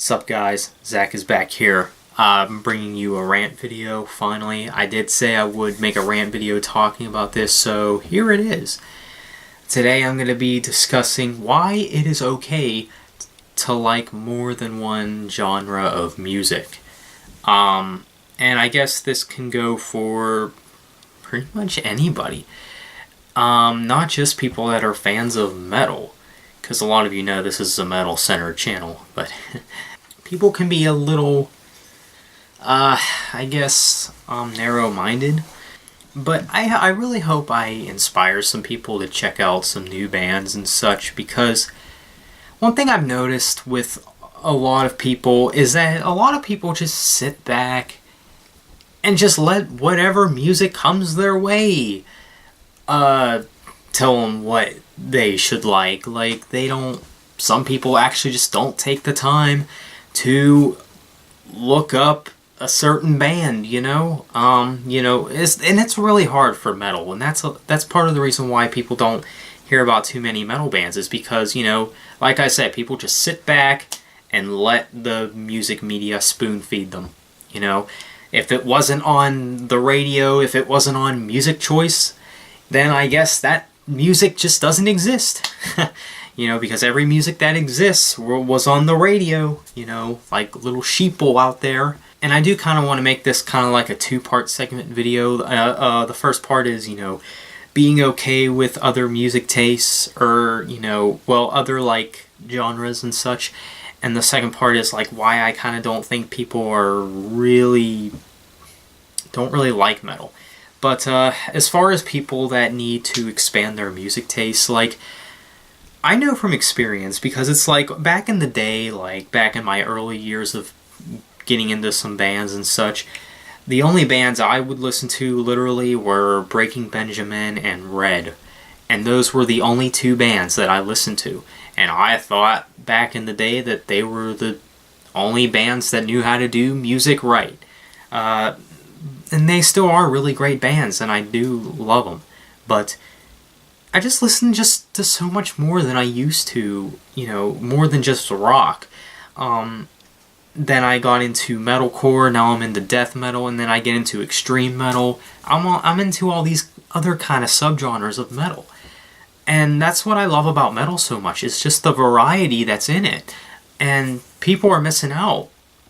Sup guys, Zach is back here. I'm bringing you a rant video finally. I did say I would make a rant video talking about this, so here it is. Today I'm going to be discussing why it is okay to like more than one genre of music. And I guess this can go for pretty much anybody. Not just people that are fans of metal, because a lot of you know this is a metal-centered channel, but people can be a little, I guess, narrow-minded. But I really hope I inspire some people to check out some new bands and such, because one thing I've noticed with a lot of people is that a lot of people just sit back and just let whatever music comes their way tell them what they should like. Like, they don't, some people actually just don't take the time to look up a certain band, it's really hard for metal, and that's part of the reason why people don't hear about too many metal bands, is because, like I said, people just sit back and let the music media spoon feed them. If it wasn't on the radio, if it wasn't on Music Choice, then I guess that music just doesn't exist. Because every music that exists was on the radio, like little sheeple out there. And I do kind of want to make this kind of like a two-part segment video. The first part is, being okay with other music tastes, or, other like genres and such. And the second part is like why I kind of don't think people don't really like metal. But as far as people that need to expand their music tastes, like, I know from experience, because it's like back in the day, like back in my early years of getting into some bands and such, the only bands I would listen to literally were Breaking Benjamin and Red. And those were the only two bands that I listened to. And I thought back in the day that they were the only bands that knew how to do music right. And they still are really great bands, and I do love them. But I just listen just to so much more than I used to, more than just rock. Then I got into metalcore, now I'm into death metal, and then I get into extreme metal. I'm into all these other kind of subgenres of metal. And that's what I love about metal so much. It's just the variety that's in it. And people are missing out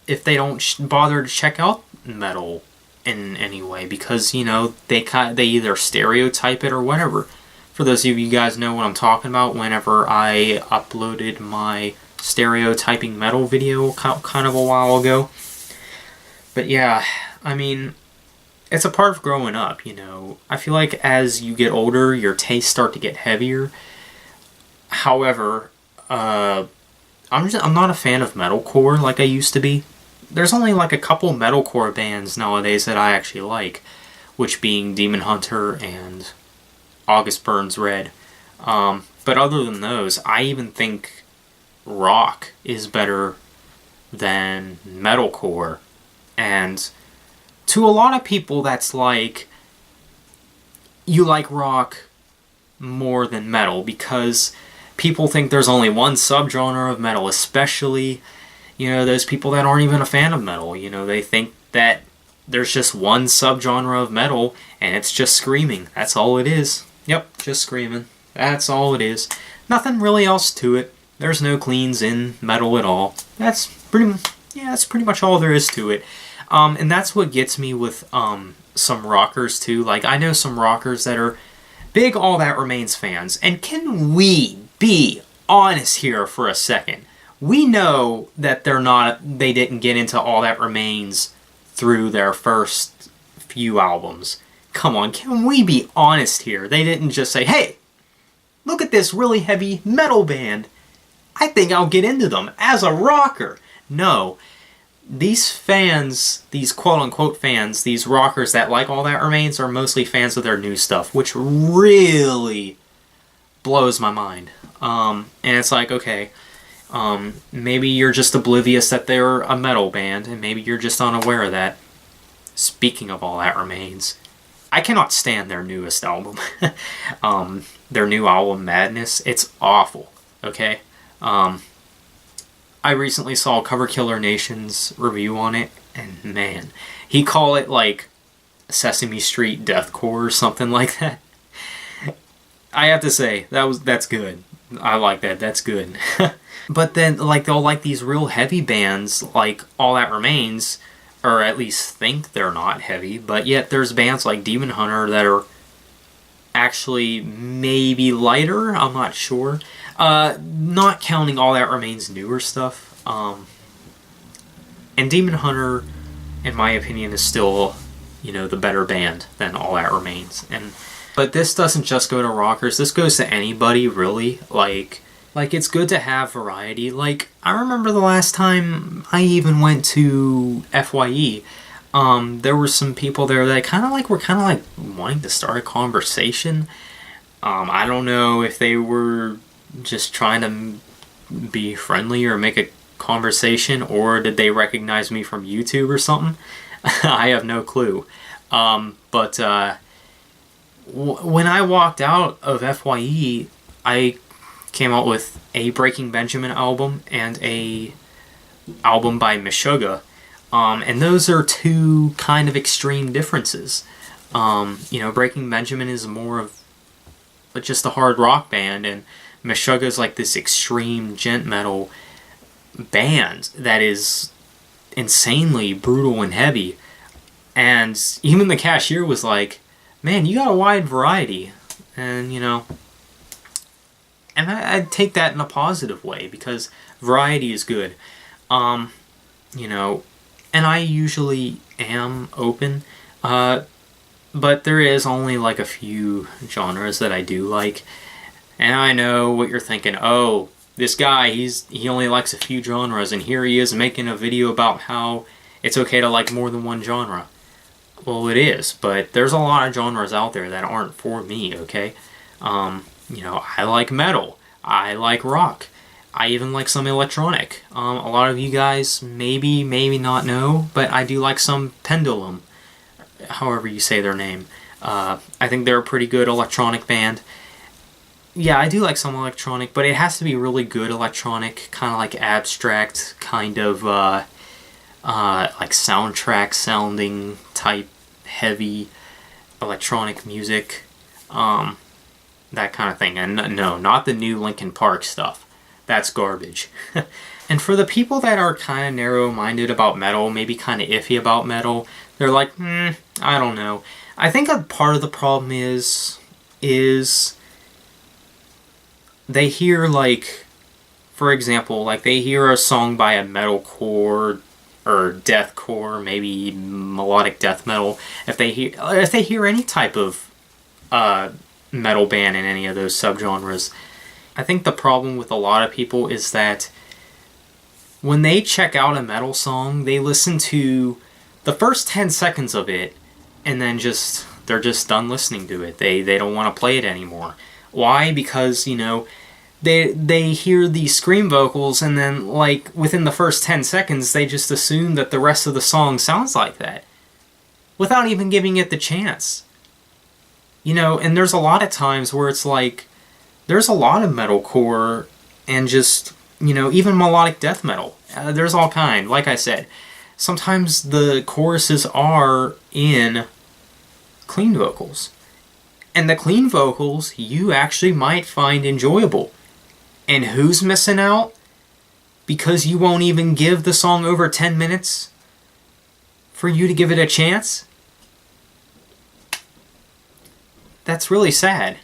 if they don't bother to check out metal in any way, because, they either stereotype it or whatever. For those of you guys know what I'm talking about, whenever I uploaded my stereotyping metal video kind of a while ago. But yeah, I mean, it's a part of growing up, I feel like as you get older, your tastes start to get heavier. However, I'm not a fan of metalcore like I used to be. There's only like a couple metalcore bands nowadays that I actually like, which being Demon Hunter and August Burns Red. But other than those, I even think rock is better than metalcore. And to a lot of people, that's like, you like rock more than metal, because people think there's only one subgenre of metal, especially, those people that aren't even a fan of metal. They think that there's just one subgenre of metal, and it's just screaming. That's all it is. Yep, just screaming. That's all it is. Nothing really else to it. There's no cleans in metal at all. That's pretty much all there is to it. And that's what gets me with some rockers too. Like, I know some rockers that are big All That Remains fans. And can we be honest here for a second? We know that they didn't get into All That Remains through their first few albums. Come on, can we be honest here? They didn't just say, hey, look at this really heavy metal band. I think I'll get into them as a rocker. No, these fans, these quote-unquote fans, these rockers that like All That Remains, are mostly fans of their new stuff, which really blows my mind. And it's like, okay, maybe you're just oblivious that they're a metal band, and maybe you're just unaware of that. Speaking of All That Remains, I cannot stand their newest album. Their new album, Madness. It's awful, okay? I recently saw Cover Killer Nation's review on it, and man, he called it like Sesame Street deathcore or something like that. I have to say, that's good. I like that. That's good. But then, like, they'll like these real heavy bands, like All That Remains, or at least think they're not heavy, but yet there's bands like Demon Hunter that are actually maybe lighter. I'm not sure. Not counting All That Remains newer stuff. And Demon Hunter, in my opinion, is still, you know, the better band than All That Remains. But this doesn't just go to rockers. This goes to anybody, really. Like it's good to have variety. Like, I remember the last time I even went to FYE, there were some people there that were kind of like wanting to start a conversation. I don't know if they were just trying to be friendly or make a conversation, or did they recognize me from YouTube or something? I have no clue. But when I walked out of FYE, I came out with a Breaking Benjamin album and a album by Meshuggah. And those are two kind of extreme differences. You know, Breaking Benjamin is more of just a hard rock band, and Meshuggah is like this extreme gent metal band that is insanely brutal and heavy. And even the cashier was like, man, you got a wide variety. And, you know, and I take that in a positive way, because variety is good. You know, and I usually am open, but there is only like a few genres that I do like. And I know what you're thinking. Oh, this guy, he only likes a few genres, and here he is making a video about how it's okay to like more than one genre. Well, it is, but there's a lot of genres out there that aren't for me, okay? You know, I like metal. I like rock. I even like some electronic. A lot of you guys maybe not know, but I do like some Pendulum, however you say their name. I think they're a pretty good electronic band. Yeah, I do like some electronic, but it has to be really good electronic, kind of like abstract, kind of like soundtrack sounding type heavy electronic music, that kind of thing. And no, not the new Linkin Park stuff. That's garbage. And for the people that are kind of narrow-minded about metal, maybe kind of iffy about metal, they're like, I don't know. I think a part of the problem is they hear, like, for example, like they hear a song by a metalcore or deathcore, maybe melodic death metal. If they hear any type of metal band in any of those subgenres, I think the problem with a lot of people is that when they check out a metal song, they listen to the first 10 seconds of it, and then they're just done listening to it. They don't want to play it anymore. Why? Because, you know, they hear these scream vocals, and then, like, within the first 10 seconds, they just assume that the rest of the song sounds like that, without even giving it the chance. You know, and there's a lot of times where it's like, there's a lot of metalcore and just, you know, even melodic death metal. There's all kind. Like I said, sometimes the choruses are in clean vocals. And the clean vocals you actually might find enjoyable. And who's missing out? Because you won't even give the song over 10 minutes for you to give it a chance? That's really sad.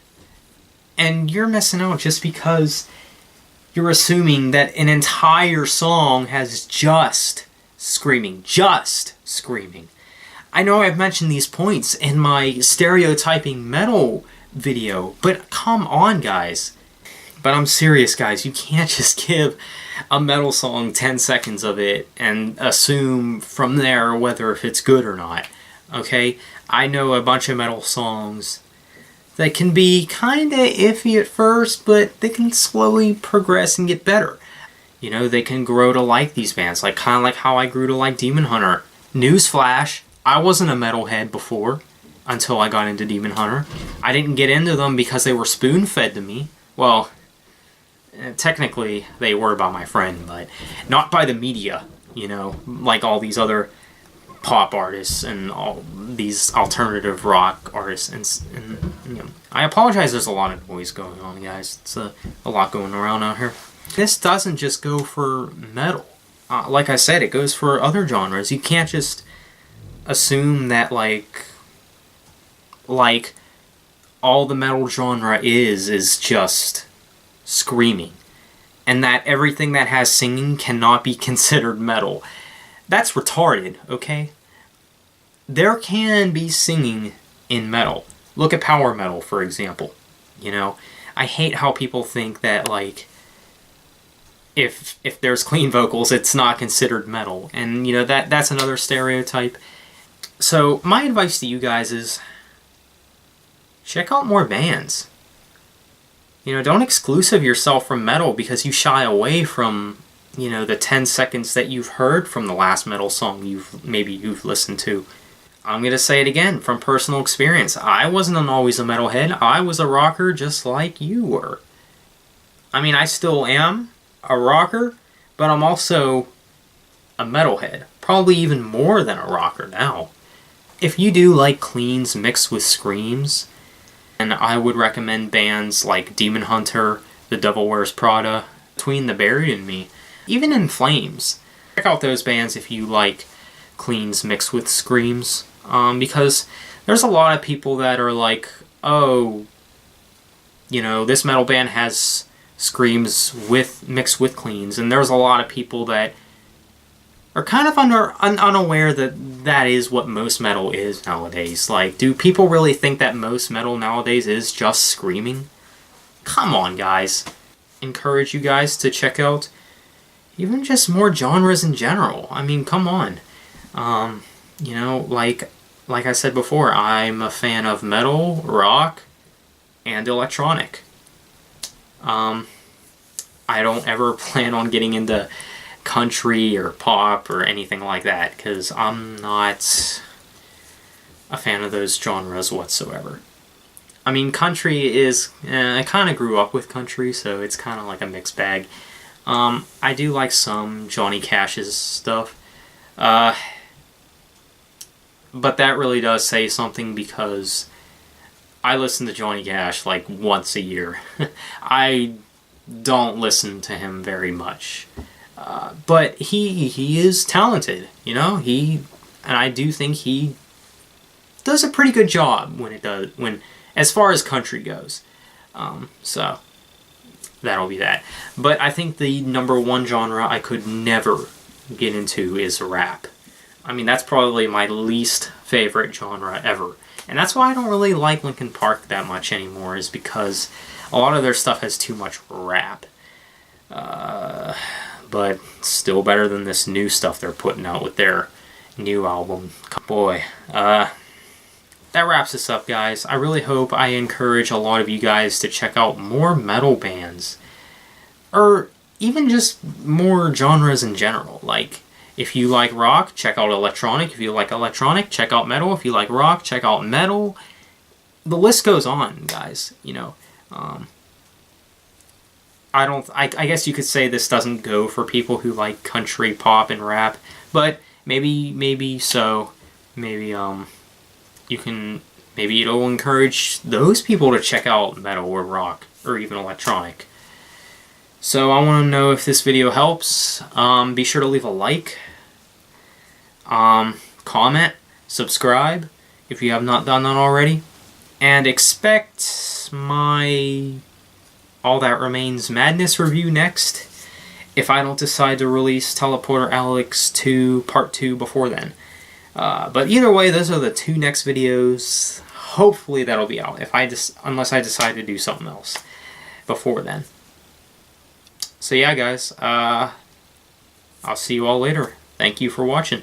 And you're missing out just because you're assuming that an entire song has just screaming. Just screaming. I know I've mentioned these points in my stereotyping metal video, but come on, guys. But I'm serious, guys. You can't just give a metal song 10 seconds of it and assume from there whether if it's good or not. Okay? I know a bunch of metal songs that can be kind of iffy at first, but they can slowly progress and get better. You know, they can grow to like these bands, like kind of like how I grew to like Demon Hunter. Newsflash, I wasn't a metalhead before until I got into Demon Hunter. I didn't get into them because they were spoon-fed to me. Well, technically they were by my friend, but not by the media, you know, like all these other pop artists and all these alternative rock artists. And you know, I apologize, there's a lot of noise going on, guys. It's a lot going around out here. This doesn't just go for metal. Like I said, it goes for other genres. You can't just assume that like all the metal genre is just screaming, and that everything that has singing cannot be considered metal. That's retarded, okay? There can be singing in metal. Look at power metal, for example. You know, I hate how people think that like if there's clean vocals, it's not considered metal, and you know that's another stereotype. So my advice to you guys is check out more bands. You know, don't exclusive yourself from metal because you shy away from, you know, the 10 seconds that you've heard from the last metal song you've listened to. I'm going to say it again from personal experience. I wasn't always a metalhead. I was a rocker just like you were. I mean, I still am a rocker, but I'm also a metalhead. Probably even more than a rocker now. If you do like cleans mixed with screams, and I would recommend bands like Demon Hunter, The Devil Wears Prada, Between the Buried and Me, even In Flames. Check out those bands if you like cleans mixed with screams, because there's a lot of people that are like, oh, you know, this metal band has screams mixed with cleans, and there's a lot of people that are kind of unaware that is what most metal is nowadays. Like, do people really think that most metal nowadays is just screaming? Come on, guys. Encourage you guys to check out even just more genres in general. I mean, come on. You know, like I said before, I'm a fan of metal, rock, and electronic. I don't ever plan on getting into country or pop or anything like that because I'm not a fan of those genres whatsoever. I mean, country is... I kind of grew up with country, so it's kind of like a mixed bag. I do like some Johnny Cash's stuff. But that really does say something because I listen to Johnny Cash like once a year. I don't listen to him very much. But he is talented, you know. And I do think he does a pretty good job as far as country goes. So that'll be that. But I think the number one genre I could never get into is rap. I mean, that's probably my least favorite genre ever, and that's why I don't really like Linkin Park that much anymore. Is because a lot of their stuff has too much rap. But still better than this new stuff they're putting out with their new album. Boy, that wraps us up, guys. I really hope I encourage a lot of you guys to check out more metal bands. Or even just more genres in general. Like, if you like rock, check out electronic. If you like electronic, check out metal. If you like rock, check out metal. The list goes on, guys, you know. I guess you could say this doesn't go for people who like country, pop, and rap, but maybe so. Maybe it'll encourage those people to check out metal or rock or even electronic. So I want to know if this video helps. Be sure to leave a like, comment, subscribe if you have not done that already, and expect my All That Remains Madness review next, if I don't decide to release Teleporter Alex 2 Part 2 before then. But either way, those are the two next videos. Hopefully that'll be out, unless I decide to do something else before then. So yeah, guys, I'll see you all later. Thank you for watching.